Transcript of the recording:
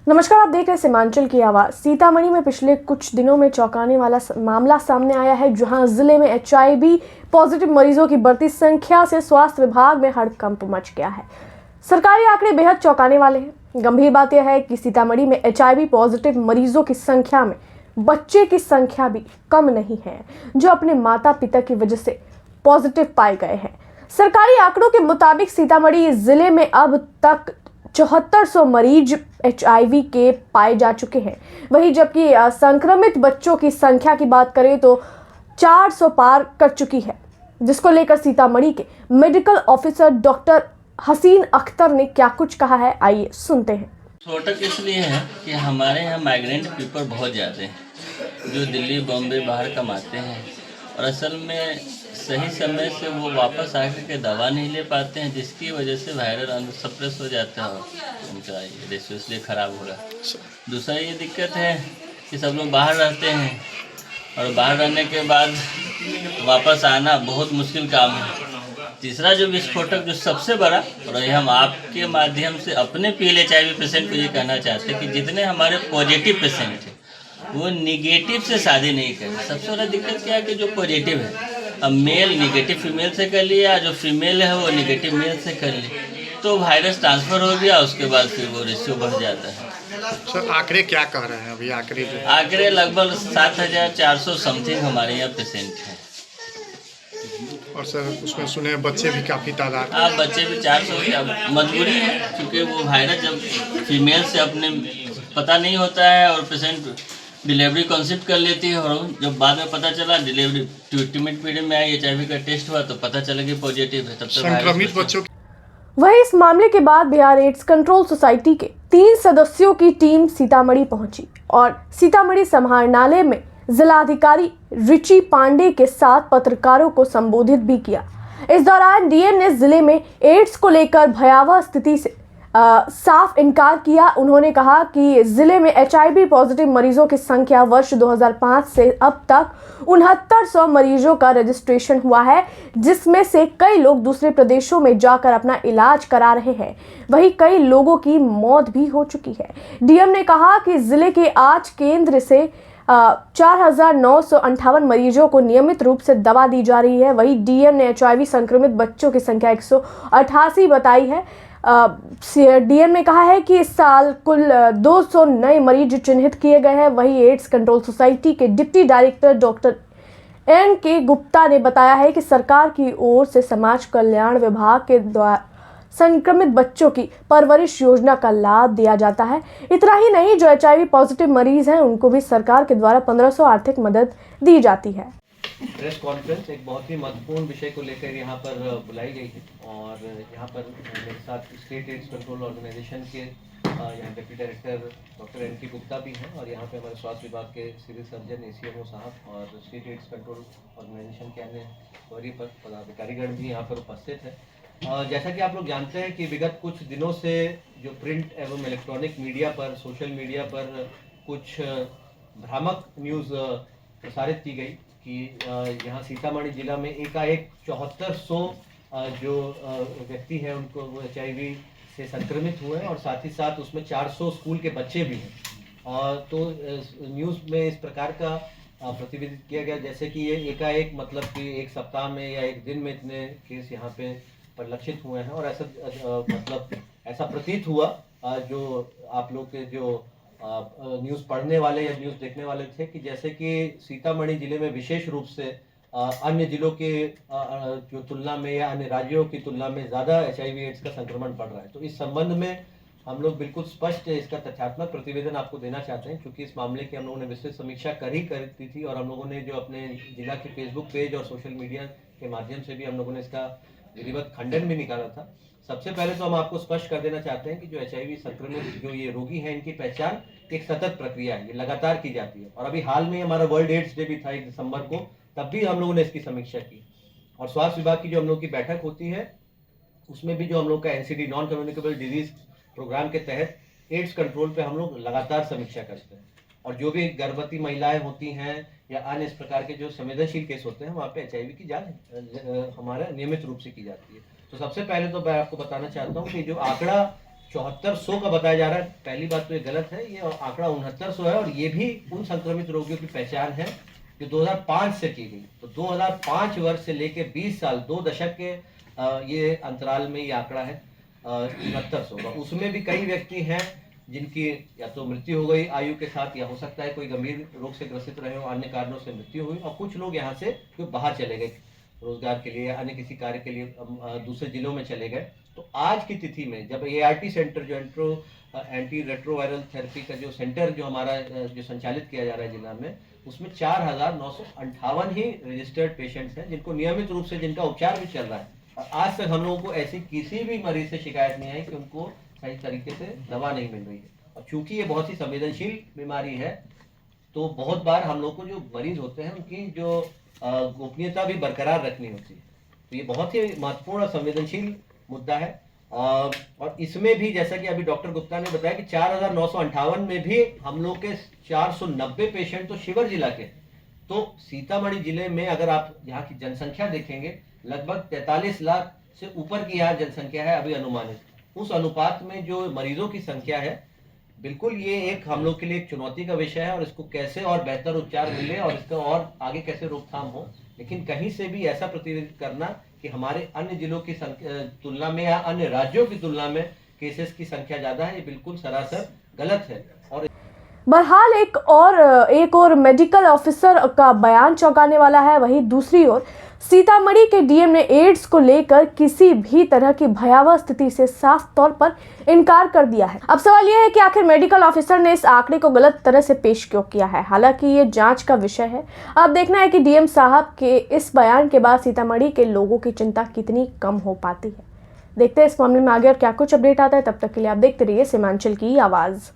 नमस्कार, आप देख रहे हैं सीमांचल की आवाज़। सीतामढ़ी में पिछले कुछ दिनों में चौंकाने वाला मामला सामने आया है, जहां जिले में HIV पॉजिटिव मरीजों की बढ़ती संख्या से स्वास्थ्य विभाग में हड़कंप मच गया है। सरकारी आंकड़े बेहद चौंकाने वाले हैं। गंभीर बात यह है कि सीतामढ़ी में HIV पॉजिटिव मरीजों की संख्या में बच्चे की संख्या भी कम नहीं है, जो अपने माता पिता की वजह से पॉजिटिव पाए गए हैं। सरकारी आंकड़ों के मुताबिक सीतामढ़ी जिले में अब तक 7400 मरीज HIV के पाए जा चुके हैं। वहीं जबकि संक्रमित बच्चों की संख्या की बात करें तो 400 पार कर चुकी है, जिसको लेकर सीतामढ़ी के मेडिकल ऑफिसर डॉक्टर हसीन अख्तर ने क्या कुछ कहा है, आइए सुनते हैं। छोटक इसलिए है कि हमारे यहाँ माइग्रेंट पीपल बहुत ज़्यादा हैं, जो दिल्ली बॉम्बे बाहर कमाते हैं और असल में सही समय से वो वापस आकर के दवा नहीं ले पाते हैं, जिसकी वजह से वायरल सप्रेस हो जाता है, उनका ये रेशियो इसलिए ख़राब हो रहा है। दूसरा ये दिक्कत है कि सब लोग बाहर रहते हैं और बाहर रहने के बाद वापस आना बहुत मुश्किल काम है। तीसरा जो विस्फोटक जो सबसे बड़ा, और ये हम आपके माध्यम से अपने PL-HIV पेशेंट को ये कहना चाहते हैं कि जितने हमारे पॉजिटिव पेशेंट हैं वो निगेटिव से शादी नहीं करते। सबसे बड़ा दिक्कत क्या है कि जो पॉजिटिव है, अब मेल निगेटिव फीमेल से कर लिया, जो फीमेल है वो निगेटिव मेल से कर ली, तो वायरस ट्रांसफ़र हो गया, उसके बाद फिर वो रेशियो बढ़ जाता है। सर आंकड़े क्या कह रहे हैं अभी? आंकड़े लगभग 7400 समथिंग हमारे यहाँ पेशेंट हैं। और सर उसमें सुने बच्चे भी काफ़ी तादाद। हाँ, बच्चे भी 400। मजबूरी है क्योंकि वो वायरस जब फीमेल से अपने पता नहीं होता है और पेशेंट डिलीवरी कंसिप्ट कर लेती है, और जब बाद में पता चला डिलीवरी ट्रीटमेंट पीरियड में आई HIV का टेस्ट हुआ तो पता चला कि पॉजिटिव है, तब तक संक्रमित बच्चों। वहीं इस मामले के बाद बिहार एड्स कंट्रोल सोसाइटी के 3 सदस्यों की टीम सीतामढ़ी पहुंची और सीतामढ़ी समाहरणालय में जिलाधिकारी रिची पांडे के साथ पत्रकारों को संबोधित भी किया। इस दौरान DM ने जिले में एड्स को लेकर भयावह स्थिति से साफ इनकार किया। उन्होंने कहा कि जिले में HIV पॉजिटिव मरीजों की संख्या वर्ष 2005 से अब तक 6900 मरीजों का रजिस्ट्रेशन हुआ है, जिसमें से कई लोग दूसरे प्रदेशों में जाकर अपना इलाज करा रहे हैं। वहीं कई लोगों की मौत भी हो चुकी है। DM ने कहा कि जिले के 8 केंद्र से 4958 मरीजों को नियमित रूप से दवा दी जा रही है। वहीं DM ने HIV संक्रमित बच्चों की संख्या 188 बताई है। DM ने कहा है कि इस साल कुल 200 नए मरीज चिन्हित किए गए हैं। वहीं एड्स कंट्रोल सोसाइटी के deputy director doctor NK Gupta ने बताया है कि सरकार की ओर से समाज कल्याण विभाग के द्वारा संक्रमित बच्चों की परवरिश योजना का लाभ दिया जाता है। इतना ही नहीं, जो HIV पॉजिटिव मरीज हैं उनको भी सरकार के द्वारा 1500 आर्थिक मदद दी जाती है। प्रेस कॉन्फ्रेंस एक बहुत ही महत्वपूर्ण विषय को लेकर यहाँ पर बुलाई गई है और यहाँ पर मेरे साथ स्टेट एड्स कंट्रोल ऑर्गेनाइजेशन के यहाँ deputy director doctor NK Gupta भी हैं और यहाँ पे हमारे स्वास्थ्य विभाग के सिविल सर्जन ACMO साहब और स्टेट एड्स कंट्रोल ऑर्गेनाइजेशन के अन्य वरीय पदाधिकारीगण भी यहाँ पर उपस्थित है। जैसा कि आप लोग जानते हैं कि विगत कुछ दिनों से जो प्रिंट एवं इलेक्ट्रॉनिक मीडिया पर, सोशल मीडिया पर कुछ भ्रामक न्यूज़ प्रसारित की गई कि यहाँ सीतामढ़ी जिला में एकाएक 7400 जो व्यक्ति हैं उनको वो HIV से संक्रमित हुए हैं और साथ ही साथ उसमें 400 स्कूल के बच्चे भी हैं। और तो न्यूज़ में इस प्रकार का प्रतिवेदित किया गया जैसे कि ये एकाएक मतलब कि एक सप्ताह में या एक दिन में इतने केस यहाँ पे परिलक्षित हुए हैं, और ऐसा मतलब ऐसा प्रतीत हुआ जो आप लोग के जो न्यूज़ पढ़ने वाले या न्यूज़ देखने वाले थे कि जैसे कि सीतामढ़ी जिले में विशेष रूप से अन्य जिलों के जो तुलना में या अन्य राज्यों की तुलना में ज़्यादा HIV एड्स का संक्रमण बढ़ रहा है। तो इस संबंध में हम लोग बिल्कुल स्पष्ट इसका तथ्यात्मक प्रतिवेदन आपको देना चाहते हैं, क्योंकि इस मामले की हम लोगों ने विस्तृत समीक्षा करी थी और हम लोगों ने जो अपने जिला के फेसबुक पेज और सोशल मीडिया के माध्यम से भी हम लोगों ने इसका विधिवत खंडन भी निकाला था। सबसे पहले तो हम आपको स्पष्ट कर देना चाहते हैं कि जो HIV संक्रमित जो ये रोगी हैं इनकी पहचान एक सतत प्रक्रिया है, ये लगातार की जाती है। और अभी हाल में हमारा वर्ल्ड एड्स डे भी था 1 दिसंबर को, तब भी हम लोगों ने इसकी समीक्षा की। और स्वास्थ्य विभाग की जो हम लोग की बैठक होती है उसमें भी जो हम लोग का NCD non communicable disease programme के तहत एड्स कंट्रोल पे हम लोग लगातार समीक्षा करते हैं। और जो भी गर्भवती महिलाएं होती हैं या अन्य इस प्रकार के जो संवेदनशील केस होते हैं वहाँ पे HIV की जांच हमारा नियमित रूप से की जाती है। तो सबसे पहले तो मैं आपको बताना चाहता हूँ कि जो आंकड़ा 7400 का बताया जा रहा है। पहली बात तो ये गलत है, ये आंकड़ा 6900 है और ये भी उन संक्रमित रोगियों की पहचान है जो 2005 से की गई। तो 2005 वर्ष से लेके 20 साल, 2 दशक के ये अंतराल में ये आंकड़ा है 6900 का। उसमें भी कई व्यक्ति हैं जिनकी या तो मृत्यु हो गई आयु के साथ, या हो सकता है कोई गंभीर रोग से ग्रसित रहे हो, अन्य कारणों से मृत्यु हुई, और कुछ लोग यहाँ से जो बाहर चले गए रोजगार के लिए, अन्य किसी कार्य के लिए दूसरे जिलों में चले गए। तो आज की तिथि में जब ART सेंटर जो एंटी रेट्रोवायरल थेरेपी का जो सेंटर जो हमारा जो संचालित किया जा रहा है जिला में, उसमें 4958 ही रजिस्टर्ड पेशेंट्स हैं जिनको नियमित रूप से जिनका उपचार भी चल रहा है। और आज तक हम लोगों को ऐसी किसी भी मरीज से शिकायत नहीं आई कि उनको सही तरीके से दवा नहीं मिल रही है। और चूंकि ये बहुत ही संवेदनशील बीमारी है, तो बहुत बार हम लोग को जो मरीज होते हैं उनकी जो गोपनीयता भी बरकरार रखनी होती है। तो ये बहुत ही महत्वपूर्ण और संवेदनशील मुद्दा है। और इसमें भी जैसा कि अभी डॉक्टर गुप्ता ने बताया कि 4958 में भी हम लोग के 490 पेशेंट तो शिवहर जिला के। तो सीतामढ़ी जिले में अगर आप यहाँ की जनसंख्या देखेंगे, लगभग 43 लाख से ऊपर की यहाँ जनसंख्या है अभी अनुमानित। उस अनुपात में जो मरीजों की संख्या है, बिल्कुल ये एक हम लोग के लिए एक चुनौती का विषय है, और इसको कैसे और बेहतर उपचार मिले और इसका और आगे कैसे रोकथाम हो। लेकिन कहीं से भी ऐसा प्रतिनिधित्व करना कि हमारे अन्य जिलों की तुलना में या अन्य राज्यों की तुलना में केसेस की संख्या ज्यादा है, ये बिल्कुल सरासर गलत है। और बहरहाल एक और मेडिकल ऑफिसर का बयान चौंकाने वाला है। वहीं दूसरी ओर सीतामढ़ी के डीएम ने एड्स को लेकर किसी भी तरह की भयावह स्थिति से साफ तौर पर इनकार कर दिया है। अब सवाल यह है कि आखिर मेडिकल ऑफिसर ने इस आंकड़े को गलत तरह से पेश क्यों किया है। हालांकि ये जांच का विषय है। अब देखना है कि डीएम साहब के इस बयान के बाद सीतामढ़ी के लोगों की चिंता कितनी कम हो पाती है। देखते हैं इस मामले में आगे और क्या कुछ अपडेट आता है। तब तक के लिए आप देखते रहिए सीमांचल की आवाज़।